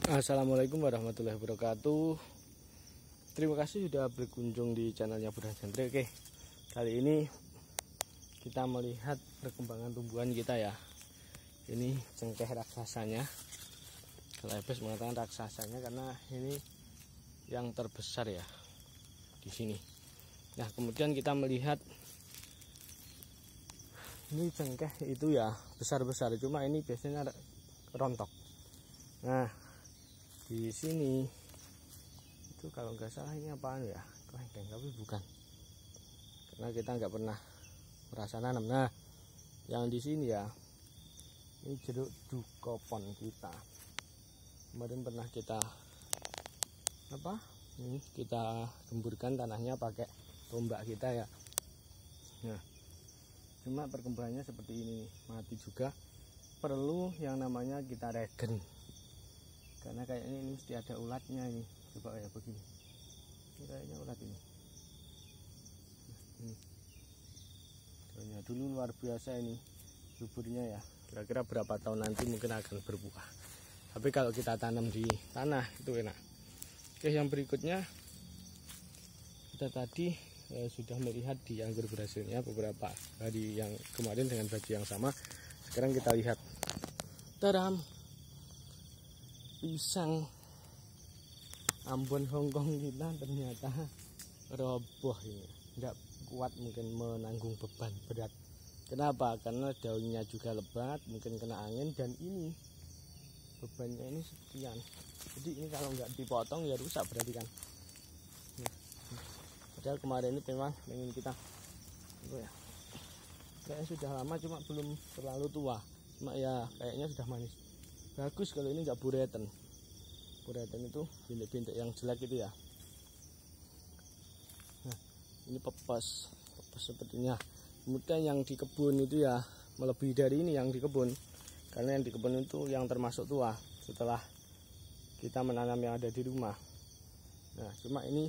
Assalamualaikum warahmatullahi wabarakatuh. Terima kasih sudah berkunjung di channelnya Burhan Jantri. Oke, kali ini kita melihat perkembangan tumbuhan kita ya. Ini cengkeh raksasanya. Kalau Ebes mengatakan raksasanya karena ini yang terbesar ya di sini. Nah, kemudian kita melihat ini cengkeh itu ya besar-besar, cuma ini biasanya rontok. Nah, di sini itu kalau nggak salah ini apaan ya, kelengkeng, tapi bukan, karena kita nggak pernah merasa nanam. Nah, yang di sini ya ini jeruk dukopon kita. Kemarin pernah kita ini kita gemburkan tanahnya pakai tombak kita ya. Nah, cuma perkembangannya seperti ini, mati juga. Perlu yang namanya kita regen, karena kayaknya ini mesti ada ulatnya ini. Coba kayak begini, ini kayaknya ulat ini. Nah, dulu luar biasa ini suburnya ya. Kira-kira berapa tahun nanti mungkin akan berbuah. Tapi kalau kita tanam di tanah itu enak. Oke, yang berikutnya kita tadi sudah melihat di anggur berhasilnya beberapa hari yang kemarin dengan baju yang sama. Sekarang kita lihat, taram, pisang Ambon Hongkong kita ternyata roboh ini, tidak kuat mungkin menanggung beban berat. Kenapa? Karena daunnya juga lebat, mungkin kena angin, dan ini bebannya ini sekian. Jadi ini kalau nggak dipotong ya rusak berarti kan. Padahal kemarin ini memang ingin kita ya, kayaknya sudah lama cuma belum terlalu tua, cuma ya kayaknya sudah manis. Bagus kalau ini nggak bureten. Bureten itu bintik-bintik yang jelek itu ya. Nah, ini pepes sepertinya. Kemudian yang di kebun itu ya melebihi dari ini yang di kebun, karena yang di kebun itu yang termasuk tua setelah kita menanam yang ada di rumah. Nah, cuma ini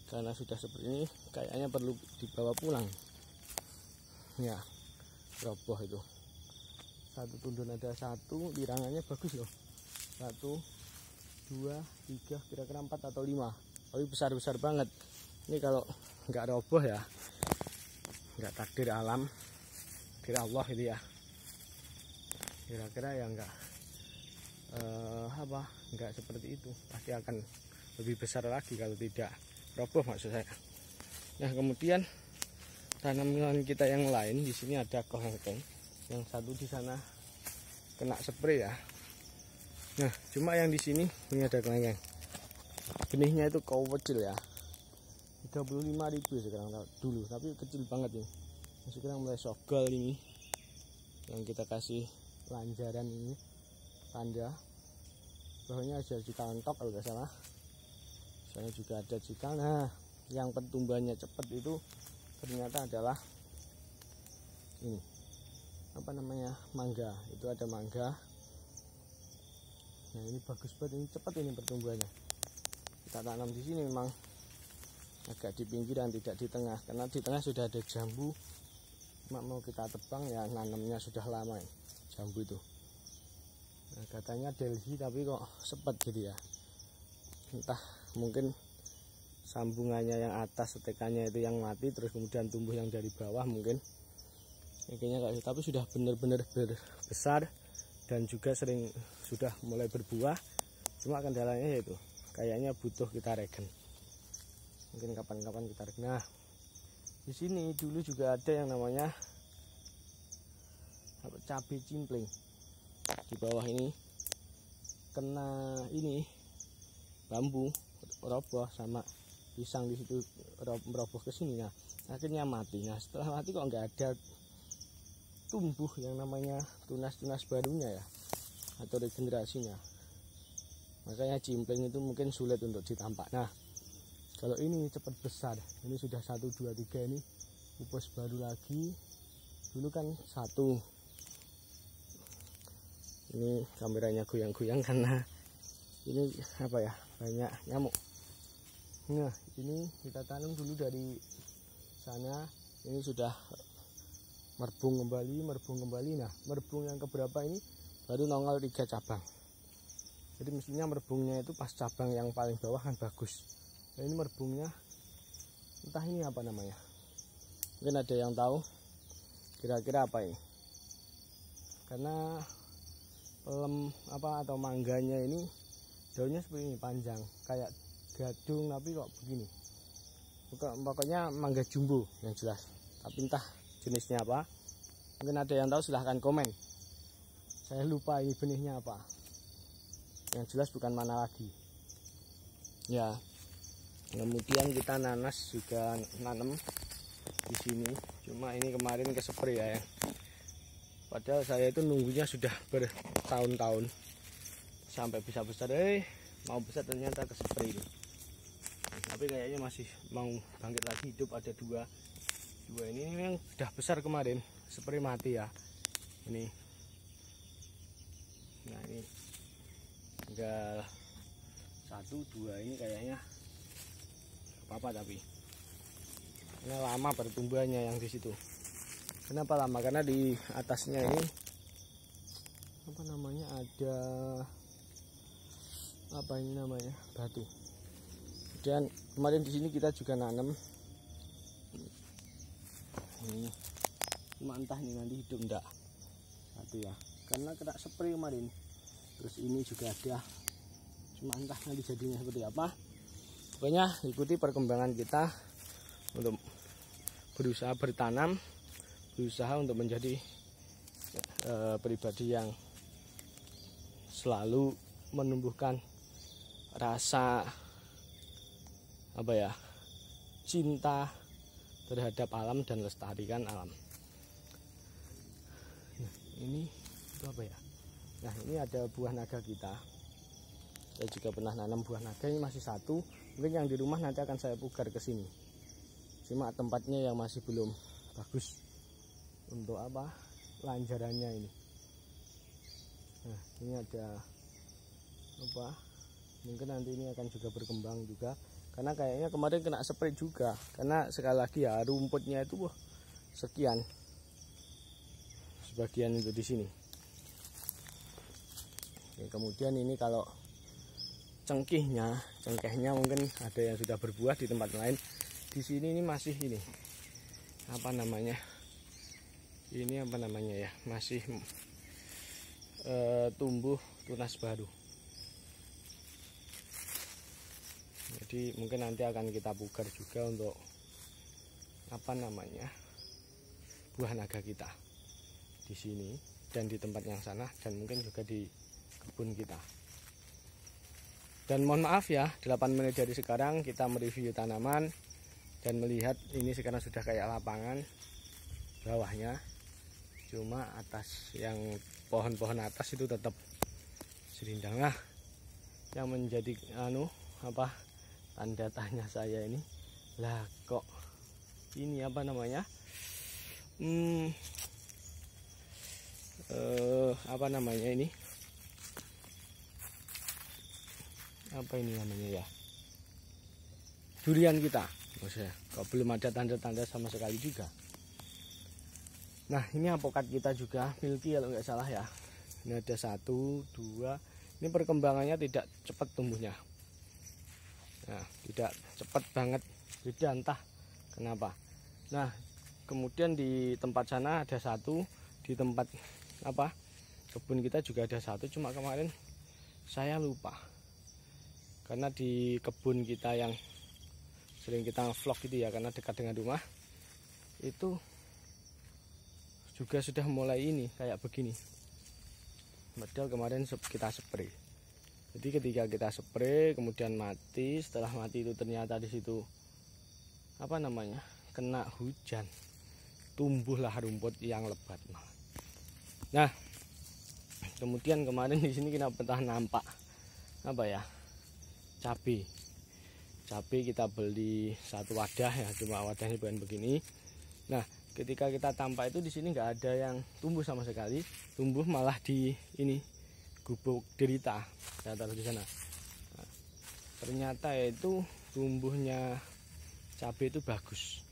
karena sudah seperti ini kayaknya perlu dibawa pulang ya. Roboh itu satu tundun, ada satu lirangannya bagus loh, 1, 2, 3, kira-kira 4 atau 5, tapi besar-besar banget. Ini kalau nggak roboh ya nggak takdir alam, takdir Allah itu ya. Kira-kira ya nggak nggak seperti itu, pasti akan lebih besar lagi kalau tidak roboh maksud saya. Nah, kemudian tanaman kita yang lain di sini ada kelengkeng, yang satu di sana kena spray ya. Nah, cuma yang di sini ini ada kelengkeng, benihnya itu kecil ya, 35.000 sekarang dulu, tapi kecil banget ini. Sekarang mulai sogol ini, yang kita kasih lanjaran ini tanda bawahnya ada cikal entok kalau nggak salah. Saya juga ada cikal. Nah, yang pertumbuhannya cepat itu ternyata adalah ini mangga. Itu ada mangga. Nah, ini bagus banget, ini cepat ini pertumbuhannya. Kita tanam di sini memang agak di pinggiran, tidak di tengah, karena di tengah sudah ada jambu. Cuma mau kita tebang ya, nanamnya sudah lama ya, jambu itu. Nah, katanya Delhi tapi kok sepet gitu ya. Entah mungkin sambungannya yang atas setekannya itu yang mati, terus kemudian tumbuh yang dari bawah mungkin. Kayaknya kayak, tapi sudah benar-benar besar dan juga sudah mulai berbuah. Cuma kendalanya yaitu kayaknya butuh kita regen. Mungkin kapan-kapan kita regen. Nah, di sini dulu juga ada yang namanya cabai cimpling. Di bawah ini kena ini bambu roboh sama pisang di situ meroboh ke sini. Nah, akhirnya mati. Nah, setelah mati kok nggak ada tumbuh yang namanya tunas-tunas barunya ya, atau regenerasinya. Makanya cimpling itu mungkin sulit untuk ditampak. Nah, kalau ini cepat besar, ini sudah 1, 2, 3, ini pupus baru lagi. Dulu kan 1. Ini kameranya goyang-goyang karena ini banyak nyamuk. Nah, ini kita tanam dulu dari sana, ini sudah merbung kembali. Nah, merbung yang keberapa ini baru nongol 3 cabang. Jadi mestinya merbungnya itu pas cabang yang paling bawah kan bagus. Nah, ini merbungnya entah ini apa namanya. Mungkin ada yang tahu kira-kira apa ini. Karena pelem apa atau mangganya ini daunnya seperti ini, panjang kayak gadung tapi kok begini. Pokoknya mangga jumbo yang jelas, tapi entah jenisnya apa. Mungkin ada yang tahu silahkan komen. Saya lupa ini benihnya apa. Yang jelas bukan mana lagi ya. Kemudian kita nanas juga nanam di sini, cuma ini kemarin ke spray ya. Padahal saya itu nunggunya sudah bertahun-tahun sampai bisa besar. Mau besar ternyata ke spray ini. Tapi kayaknya masih mau bangkit lagi, hidup. Ada dua ini yang sudah besar kemarin spray mati ya. Ini nah ini tinggal 1, 2 ini kayaknya apa-apa, tapi ini lama pertumbuhannya yang di situ. Kenapa lama? Karena di atasnya ini apa namanya, ada apa ini namanya, batu. Dan kemarin di sini kita juga nanam ini, cuma entah ini nanti hidup enggak satu ya, karena kena spray kemarin. Terus ini juga ada, cuma entah nanti jadinya seperti apa. Pokoknya ikuti perkembangan kita untuk berusaha bertanam, berusaha untuk menjadi pribadi yang selalu menumbuhkan rasa apa ya, cinta terhadap alam dan lestarikan alam. Nah, ini itu apa ya? Nah, ini ada buah naga kita. Saya juga pernah nanam buah naga, ini masih satu. Mungkin yang di rumah nanti akan saya pugar ke sini. Cuma tempatnya yang masih belum bagus untuk apa, lanjarannya ini. Nah, ini ada apa? Mungkin nanti ini akan juga berkembang juga. Karena kayaknya kemarin kena spray juga. Karena sekali lagi ya, rumputnya itu sekian. Sebagian itu di sini. Oke, kemudian ini kalau cengkehnya mungkin ada yang sudah berbuah di tempat lain. Di sini ini masih ini apa namanya? Ini apa namanya ya? Masih tumbuh tunas baru. Jadi mungkin nanti akan kita pugar juga untuk apa namanya, buah naga kita di sini dan di tempat yang sana, dan mungkin juga di kebun kita. Dan mohon maaf ya, 8 menit dari sekarang kita mereview tanaman dan melihat ini sekarang sudah kayak lapangan bawahnya, cuma atas yang pohon-pohon atas itu tetap serindang. Nah, yang menjadi apa tanda tanya saya ini, lah kok ini apa namanya, apa namanya ini, apa ini namanya ya, durian kita. Maksudnya kok belum ada tanda-tanda sama sekali juga. Nah, ini apokat kita juga milky kalau nggak salah ya. Ini ada 1, 2. Ini perkembangannya tidak cepat tumbuhnya. Nah, tidak cepat banget, beda entah kenapa. Nah, kemudian di tempat sana ada 1, di tempat apa kebun kita juga ada 1, cuma kemarin saya lupa. Karena di kebun kita yang sering kita vlog gitu ya, karena dekat dengan rumah, itu juga sudah mulai ini kayak begini. Padahal kemarin kita spray. Jadi ketika kita spray kemudian mati, setelah mati itu ternyata di situ apa namanya, kena hujan, tumbuhlah rumput yang lebat. Nah, kemudian kemarin di sini kita pernah nampak apa ya, cabai kita beli 1 wadah ya, cuma wadahnya bukan begini. Nah, ketika kita tampak itu di sini nggak ada yang tumbuh sama sekali, tumbuh malah di ini gubuk derita, saya taruh di sana. Nah, ternyata itu tumbuhnya cabai itu bagus.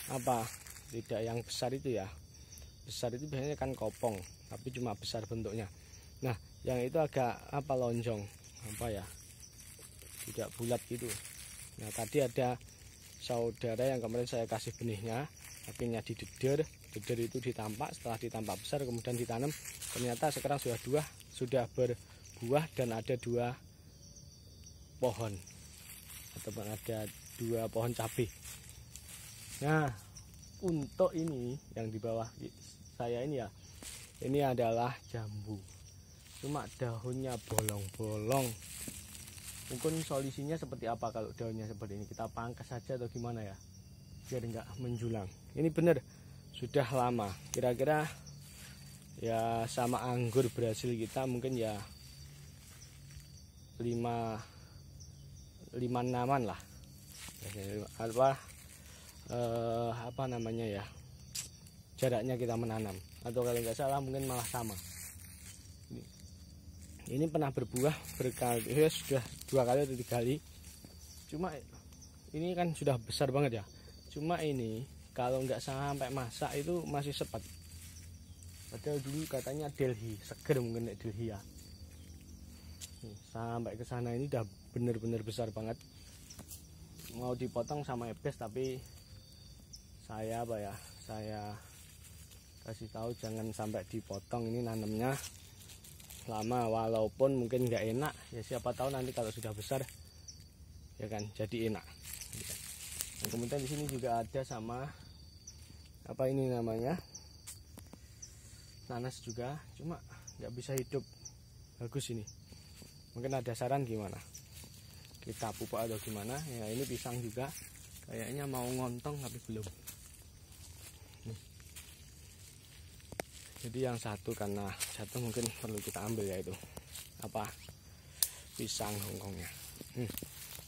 Apa? Tidak yang besar itu ya. Besar itu biasanya kan kopong, tapi cuma besar bentuknya. Nah, yang itu agak apa lonjong apa ya, tidak bulat gitu. Nah tadi ada saudara yang kemarin saya kasih benihnya, akhirnya dideder itu ditampak. Setelah ditampak besar kemudian ditanam, ternyata sekarang sudah berbuah dan ada 2 pohon ataupun ada 2 pohon cabai. Nah untuk ini yang di bawah saya ini ya, ini adalah jambu, cuma daunnya bolong-bolong. Mungkin solusinya seperti apa kalau daunnya seperti ini, kita pangkas saja atau gimana ya biar enggak menjulang. Ini benar sudah lama, kira-kira ya sama anggur Brasil kita mungkin ya 5-6an lah. Apa namanya ya, jaraknya kita menanam, atau kalau nggak salah mungkin malah sama. Ini pernah berbuah berkali, ya sudah 2 kali atau 3 kali. Cuma ini kan sudah besar banget ya. Cuma ini kalau nggak sampai masak itu masih sepet. Padahal dulu katanya Delhi, seger mungkin Delhi ya. Sampai ke sana ini udah bener-bener besar banget. Mau dipotong sama Ebes, tapi saya kasih tahu jangan sampai dipotong, ini nanamnya lama, walaupun mungkin nggak enak ya, siapa tahu nanti kalau sudah besar ya kan jadi enak. Dan kemudian di sini juga ada sama apa ini namanya, nanas juga, cuma nggak bisa hidup bagus ini. Mungkin ada saran gimana, kita pupuk atau gimana ya. Ini pisang juga kayaknya mau ngontong tapi belum. Jadi yang satu karena jatuh mungkin perlu kita ambil, yaitu apa, pisang hongkongnya.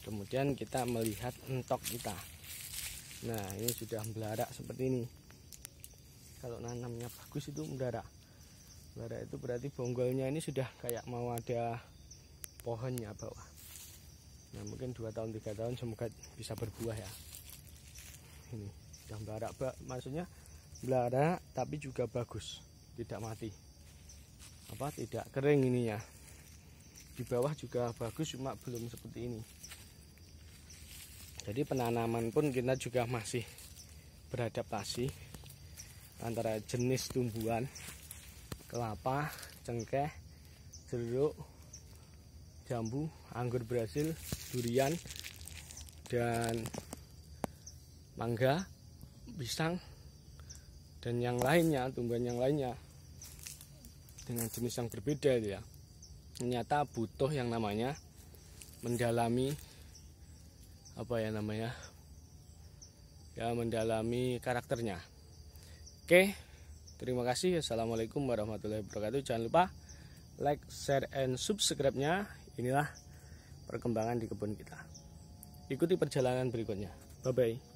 Kemudian kita melihat entok kita. Nah ini sudah melarak seperti ini. Kalau nanamnya bagus itu melarak. Melarak itu berarti bonggolnya ini sudah kayak mau ada pohonnya bawah. Nah mungkin 2 tahun 3 tahun semoga bisa berbuah ya. Ini sudah melarak, maksudnya melarak tapi juga bagus, tidak mati, apa tidak kering ininya. Di bawah juga bagus, cuma belum seperti ini. Jadi penanaman pun kita juga masih beradaptasi antara jenis tumbuhan kelapa, cengkeh, jeruk, jambu, anggur Brasil, durian, dan mangga, pisang, dan yang lainnya, tumbuhan yang lainnya dengan jenis yang berbeda ya. Ternyata butuh yang namanya mendalami apa ya namanya ya, mendalami karakternya. Oke, terima kasih. Assalamualaikum warahmatullahi wabarakatuh. Jangan lupa like, share, and subscribe-nya. Inilah perkembangan di kebun kita. Ikuti perjalanan berikutnya. Bye bye.